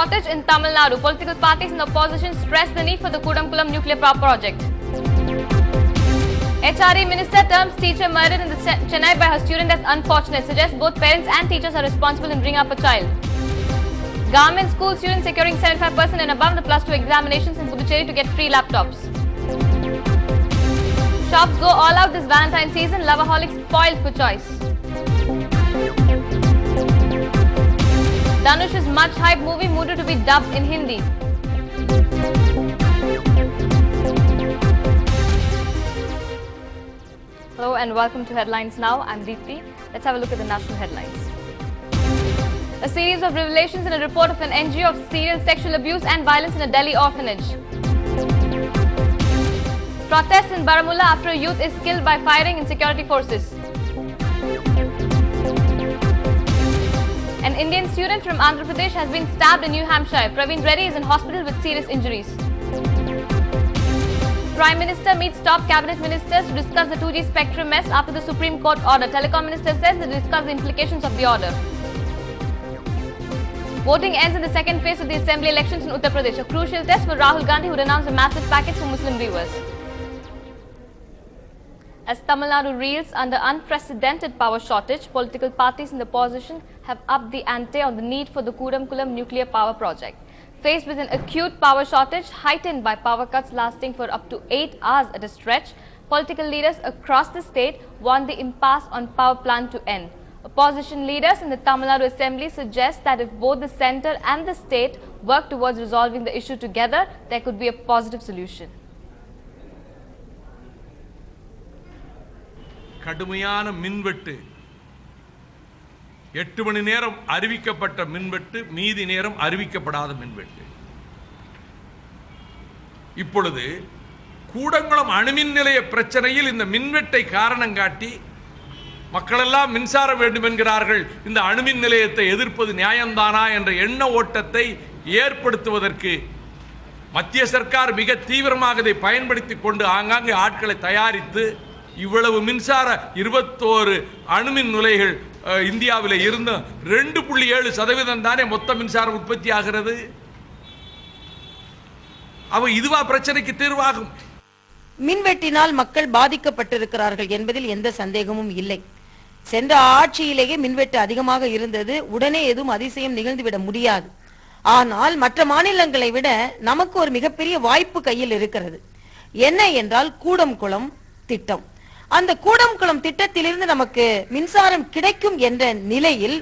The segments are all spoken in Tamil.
shortage in Tamil Nadu. Political parties in the opposition stress the need for the Kudamkulam nuclear power project. HRD minister terms teacher murdered in Chennai by her student as unfortunate. Suggests both parents and teachers are responsible in bringing up a child. Government school students securing 75% and above the plus 2 examinations in Puducherry to get free laptops. Shops go all out this Valentine season. Loverholics spoiled for choice. Dhanush's much hyped movie Mudu to be dubbed in Hindi. Hello and welcome to Headlines Now. I'm Deepthi. Let's have a look at the national headlines. A series of revelations in a report of an NGO of serial sexual abuse and violence in a Delhi orphanage. Protests in Baramulla after a youth is killed by firing in security forces. An Indian student from Andhra Pradesh has been stabbed in New Hampshire. Praveen Reddy is in hospital with serious injuries. Prime Minister meets top cabinet ministers to discuss the 2G spectrum mess after the Supreme Court order. Telecom Minister says they discuss the implications of the order. Voting ends in the second phase of the assembly elections in Uttar Pradesh. A crucial test for Rahul Gandhi, who announced a massive package for Muslim viewers. As Tamil Nadu reels under unprecedented power shortage, political parties in the opposition have upped the ante on the need for the Kudamkulam nuclear power project. Faced with an acute power shortage heightened by power cuts lasting for up to 8 hours at a stretch, political leaders across the state want the impasse on power plant to end. Opposition leaders in the Tamil Nadu Assembly suggest that if both the centre and the state work towards resolving the issue together, there could be a positive solution. கடுமையான மின்வெட்டு 8 மணி நேரம் அறிவிக்கப்பட்ட மின்வெட்டு, மீதி நேரம் அறிவிக்கப்படாத மின்வெட்டு. இப்பொழுது கூடங்குளம் அணுமின் நிலைய பிரச்சனையில் இந்த மின்வெட்டை காரணம் காட்டி மக்கள் எல்லாம் மின்சாரம் வேண்டும் என்கிறார்கள். இந்த அணுமின் நிலையத்தை எதிர்ப்பது நியாயம்தானா என்ற எண்ண ஓட்டத்தை ஏற்படுத்துவதற்கு மத்திய சர்க்கார் மிக தீவிரமாக இதை பயன்படுத்திக் கொண்டு ஆங்காங்கே ஆட்களை தயாரித்து இவ்வளவு மின்சார 21 அணுமின் நிலையங்கள் இந்தியாவில் இருந்து 2.7% தானே மொத்த மின்சாரம் உற்பத்தி ஆகிறது. அவ இதுவா பிரச்சனைக்கு தீர்வாகும். மின்வெட்டினால் மக்கள் பாதிக்கப்பட்டிருக்கிறார்கள் என்பதில் எந்த சந்தேகமும் இல்லை. சென்ற ஆட்சியிலேயே மின்வெட்டு அதிகமாக இருந்தது. உடனே எதுவும் அதிசயம் நிகழ்ந்துவிட முடியாது. ஆனால் மற்ற மாநிலங்களை விட நமக்கு ஒரு மிகப்பெரிய வாய்ப்பு கையில் இருக்கிறது. என்ன என்றால் கூடம்குளம் திட்டம். அந்த கூடம்குளம் திட்டத்திலிருந்து நமக்கு மின்சாரம் கிடைக்கும் என்ற நிலையில்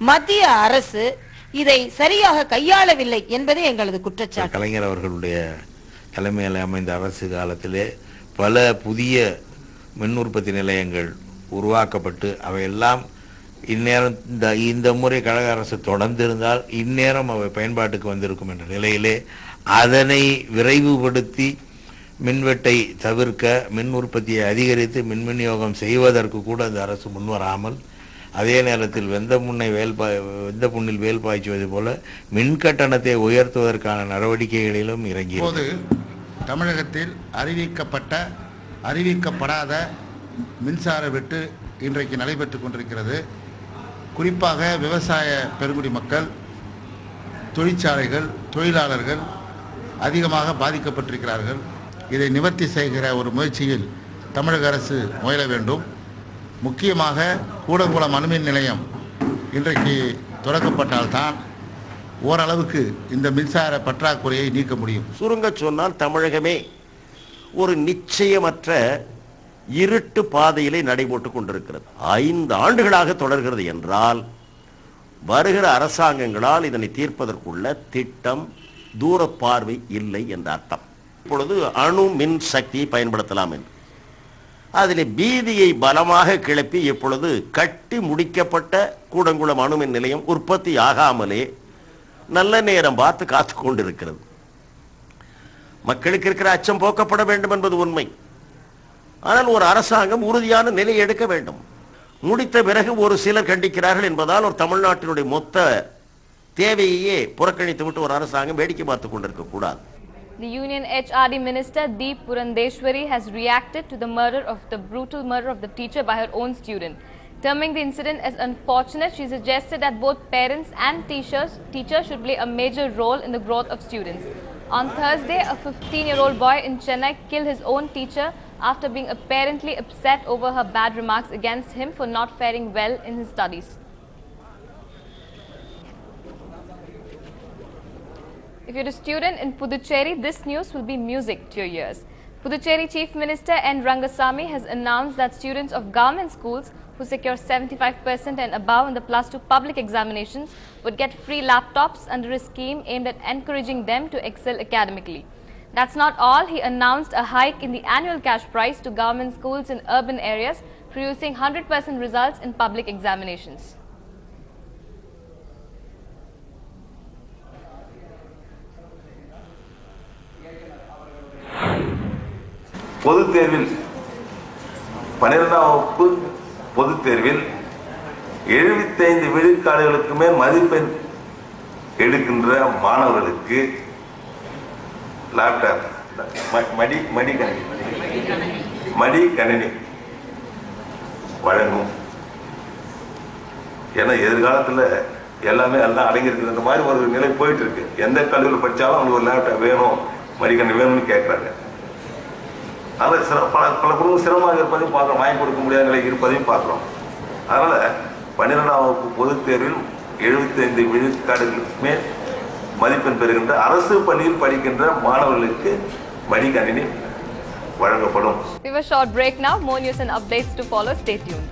மத்திய அரசு இதை சரியாக கையாளவில்லை என்பதே எங்களது குற்றச்சாட்டு. கலைஞர் அவர்களுடைய தலைமையில் அமைந்த அரசு காலத்திலே பல புதிய மின் உற்பத்தி நிலையங்கள் உருவாக்கப்பட்டு அவையெல்லாம் இந்நேரம் இந்த முறை கழக அரசு தொடர்ந்திருந்தால் இந்நேரம் அவை பயன்பாட்டுக்கு வந்திருக்கும் என்ற நிலையிலே அதனை விரைவுபடுத்தி மின்வெட்டை தவிர்க்க மின் உற்பத்தியை அதிகரித்து மின் விநியோகம் செய்வதற்கு கூட அந்த அரசு முன்வராமல் அதே நேரத்தில் வெந்த புண்ணில் வேல் பாய்ச்சுவது போல மின் கட்டணத்தை உயர்த்துவதற்கான நடவடிக்கைகளிலும் இறங்கியது. தமிழகத்தில் அறிவிக்கப்படாத மின்சார வெட்டு இன்றைக்கு நடைபெற்று கொண்டிருக்கிறது. குறிப்பாக விவசாய பெருங்குடி மக்கள், தொழிற்சாலைகள், தொழிலாளர்கள் அதிகமாக பாதிக்கப்பட்டிருக்கிறார்கள். இதை நிவர்த்தி செய்கிற ஒரு முயற்சியில் தமிழக அரசு முயல வேண்டும். முக்கியமாக கூடங்குளம் அணுமின் நிலையம் இன்றைக்கு தொடங்கப்பட்டால்தான் ஓரளவுக்கு இந்த மின்சார பற்றாக்குறையை நீக்க முடியும். சுருங்க சொன்னால் தமிழகமே ஒரு நிச்சயமற்ற இருட்டு பாதையிலே நடைபோட்டுக் கொண்டிருக்கிறது. 5 ஆண்டுகளாக தொடர்கிறது என்றால் வருகிற அரசாங்கங்களால் இதனை தீர்ப்பதற்குள்ள திட்டம், தூர பார்வை இல்லை என்ற அர்த்தம். இப்பொழுது அணு மின் சக்தியை பயன்படுத்தலாம் என்று அதில் பீதியை பலமாக கிளப்பி இப்பொழுது கட்டி முடிக்கப்பட்ட கூடங்குளம் அணுமின் நிலையம் உற்பத்தி ஆகாமலே நல்ல நேரம் பார்த்து காத்து கொண்டிருக்கிறது. மக்களுக்கு இருக்கிற அச்சம் போக்கப்பட வேண்டும் என்பது உண்மை. ஆனால் ஒரு அரசாங்கம் உறுதியான நிலை எடுக்க வேண்டும். முடித்த பிறகு ஒரு சிலர் கண்டிக்கிறார்கள் என்பதால் ஒரு தமிழ்நாட்டினுடைய மொத்த தேவையே புறக்கணித்து விட்டு ஒரு அரசாங்கம் வேடிக்கை பார்த்துக் கொண்டிருக்க கூடாது. The Union HRD Minister Deep Purandeshwari has reacted to the brutal murder of the teacher by her own student. Terming the incident as unfortunate, she suggested that both parents and teachers should play a major role in the growth of students. On Thursday, a 15-year-old boy in Chennai killed his own teacher after being apparently upset over her bad remarks against him for not faring well in his studies. If you're a student in Puducherry, this news will be music to your ears. Puducherry Chief Minister N. Rangasamy has announced that students of government schools who secure 75% and above in the Plus 2 public examinations would get free laptops under a scheme aimed at encouraging them to excel academically. That's not all. He announced a hike in the annual cash prize to government schools in urban areas, producing 100% results in public examinations. பொதுத் தேர்வில் 12ஆம் வகுப்பு பொதுத் தேர்வில் 75 விழுக்காடுகளுக்கு மேல் மதிப்பெண் எடுக்கின்ற மாணவர்களுக்கு லேப்டாப் மடிக்கணினி வழங்கும். ஏன்னா எதிர்காலத்தில் எல்லாமே எல்லாம் அடங்கியிருக்குது. இந்த மாதிரி ஒரு நிலை போயிட்டு இருக்கு. எந்த கல்லூரியில் படித்தாலும் அவங்களுக்கு ஒரு லேப்டாப் வேணும், மடிக்கணினி வேணும்னு கேட்குறாங்க. அதனால் பல குடும்பம் சிரமமாக இருப்பதையும் பார்க்குறோம், வாங்கி கொடுக்க முடியாத நிலை இருப்பதையும் பார்க்குறோம். அதனால் 12ஆம் வகுப்பு பொதுத் தேர்வில் 75 விழுக்காடுகளுக்கு மேல் மதிப்பெண் பெறுகின்ற அரசு பள்ளியில் படிக்கின்ற மாணவர்களுக்கு மடிக்கணினி வழங்கப்படும். We have a short break now. More news and updates to follow. Stay tuned.